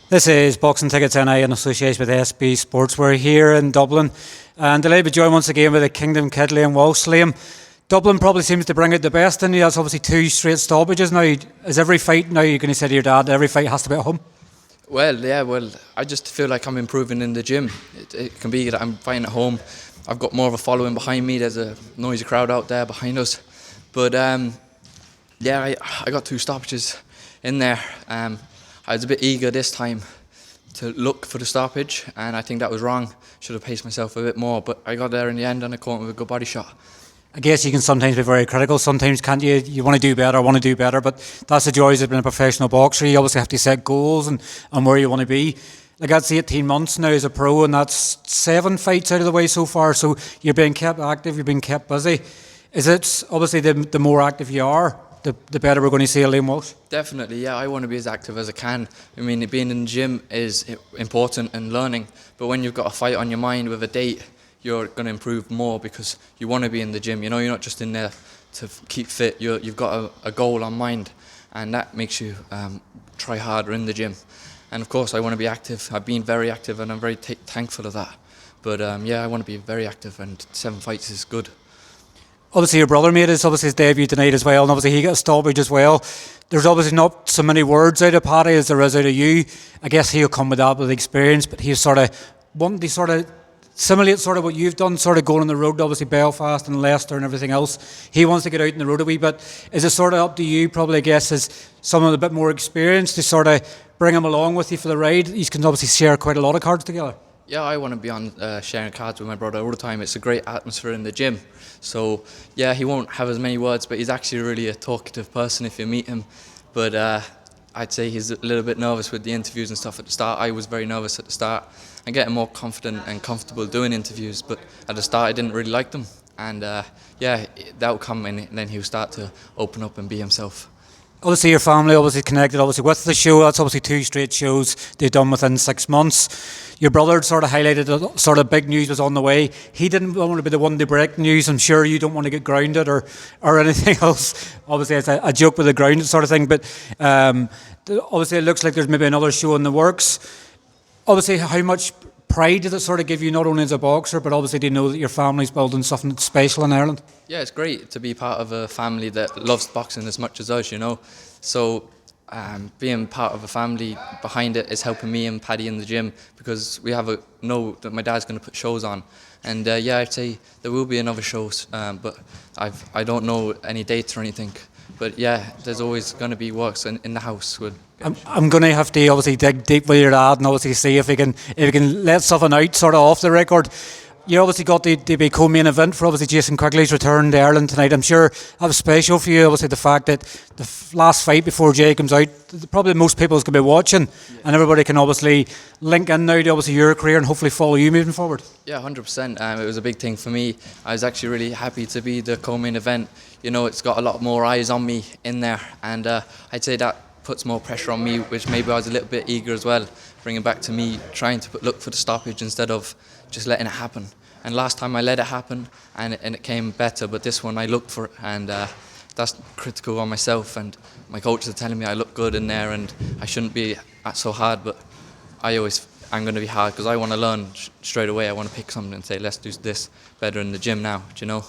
This is Boxing Tickets NI in association with SB Sports. We're here in Dublin and delighted to be joined once again with the Kingdom Kid Liam Walsh. Liam, Dublin probably seems to bring out the best in you. That's obviously 2 straight stoppages now. Is every fight now you're going to say to your dad, every fight has to be at home? Well, I just feel like I'm improving in the gym. It can be that I'm fighting at home. I've got more of a following behind me. There's a noisy crowd out there behind us. But I got 2 stoppages in there. I was a bit eager this time to look for the stoppage, and I think that was wrong. Should have paced myself a bit more, but I got there in the end and I caught him with a good body shot. I guess you can sometimes be very critical. Sometimes, can't you? You want to do better, but that's the joys of being a professional boxer. You obviously have to set goals and where you want to be. Like, that's 18 months now as a pro, and that's 7 fights out of the way so far. So you're being kept active, you're being kept busy. Is it obviously the more active you are, the better we're going to see a Liam Walsh? Definitely, yeah. I want to be as active as I can. I mean, being in the gym is important and learning, but when you've got a fight on your mind with a date, you're going to improve more because you want to be in the gym. You know, you're not just in there to keep fit. You've got a goal on mind, and that makes you try harder in the gym. And of course, I want to be active. I've been very active, and I'm very thankful of that. But I want to be very active, and 7 fights is good. Obviously, your brother made his debut tonight as well, and obviously he got a stoppage as well. There's obviously not so many words out of Paddy as there is out of you. I guess he'll come with that with experience, but he's sort of wanting to sort of simulate sort of what you've done, sort of going on the road, obviously Belfast and Leicester and everything else. He wants to get out on the road a wee bit. Is it sort of up to you, probably, I guess, as someone with a bit more experience, to sort of bring him along with you for the ride? You can obviously share quite a lot of cards together. Yeah, I want to be on sharing cards with my brother all the time. It's a great atmosphere in the gym. So, yeah, he won't have as many words, but he's actually really a talkative person if you meet him. But I'd say he's a little bit nervous with the interviews and stuff at the start. I was very nervous at the start. I'm getting more confident and comfortable doing interviews, but at the start I didn't really like them. And that'll come and then he'll start to open up and be himself. Obviously, your family obviously connected obviously with the show. That's obviously 2 straight shows they've done within 6 months. Your brother sort of highlighted that sort of big news was on the way. He didn't want to be the one to break news. I'm sure you don't want to get grounded or anything else. Obviously, it's a joke with the grounded sort of thing. But obviously, it looks like there's maybe another show in the works. Obviously, how much pride does it sort of give you, not only as a boxer, but obviously to know that your family's building something special in Ireland? Yeah, it's great to be part of a family that loves boxing as much as us, you know. So being part of a family behind it is helping me and Paddy in the gym because we know that my dad's going to put shows on. And I'd say there will be another show, but I don't know any dates or anything. But yeah, there's always going to be works in the house. I'm going to have to obviously dig deep with your dad and obviously see if we can let something out sort of off the record. You obviously got the big co-main event for obviously Jason Quigley's return to Ireland tonight. I'm sure that was special for you, obviously the fact that the last fight before Jay comes out, probably most people is going to be watching, and everybody can obviously link in now to obviously your career and hopefully follow you moving forward. Yeah, 100%. It was a big thing for me. I was actually really happy to be the co-main event. You know, it's got a lot more eyes on me in there, and I'd say that puts more pressure on me, which maybe I was a little bit eager as well, bringing back to me trying to look for the stoppage instead of just letting it happen. And last time I let it happen and it came better, but this one I looked for it, and that's critical on myself, and my coaches are telling me I look good in there and I shouldn't be so hard, but I'm going to be hard because I want to learn straight away. I want to pick something and say, let's do this better in the gym now, do you know?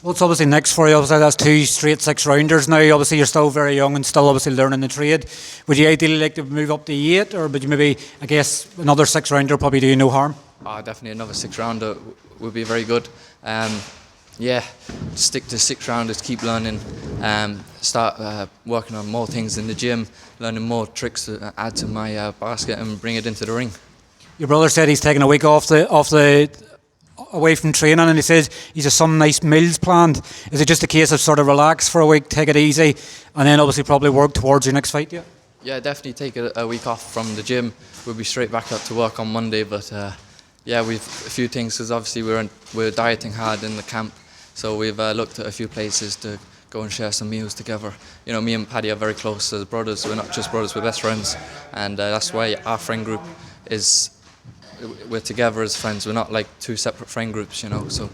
What's obviously next for you? Obviously, that's 2 straight 6-rounders now. Obviously, you're still very young and still obviously learning the trade. Would you ideally like to move up to 8, or would you maybe, I guess, another 6-rounder probably do you no harm? Definitely another 6-rounder would be very good. Stick to 6-rounders, keep learning, start working on more things in the gym, learning more tricks to add to my basket and bring it into the ring. Your brother said he's taking a week away from training, and he says he's got some nice meals planned. Is it just a case of sort of relax for a week, take it easy, and then obviously probably work towards your next fight? Yeah, definitely take a week off from the gym. We'll be straight back up to work on Monday, but we've a few things because obviously we're dieting hard in the camp, so we've looked at a few places to go and share some meals together. You know, me and Paddy are very close as brothers. We're not just brothers, we're best friends, and that's why our friend group we're together as friends. We're not like 2 separate friend groups, you know. So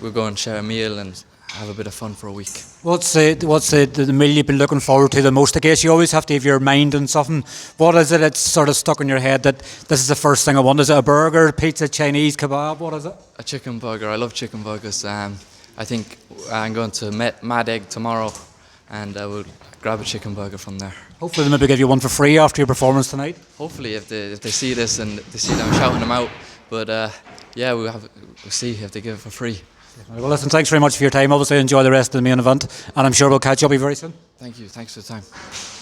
we'll go and share a meal and have a bit of fun for a week. What's the meal you've been looking forward to the most? I guess you always have to have your mind on something. What is it that's sort of stuck in your head that this is the first thing I want? Is it a burger, pizza, Chinese, kebab? What is it? A chicken burger. I love chicken burgers. I think I'm going to Mad Egg tomorrow, and I will grab a chicken burger from there. Hopefully they'll maybe give you one for free after your performance tonight. Hopefully, if they see this and they see that I'm shouting them out. But yeah, we'll see if they give it for free. Well, listen, thanks very much for your time. Obviously, enjoy the rest of the main event, and I'm sure we'll catch up with you very soon. Thank you. Thanks for the time.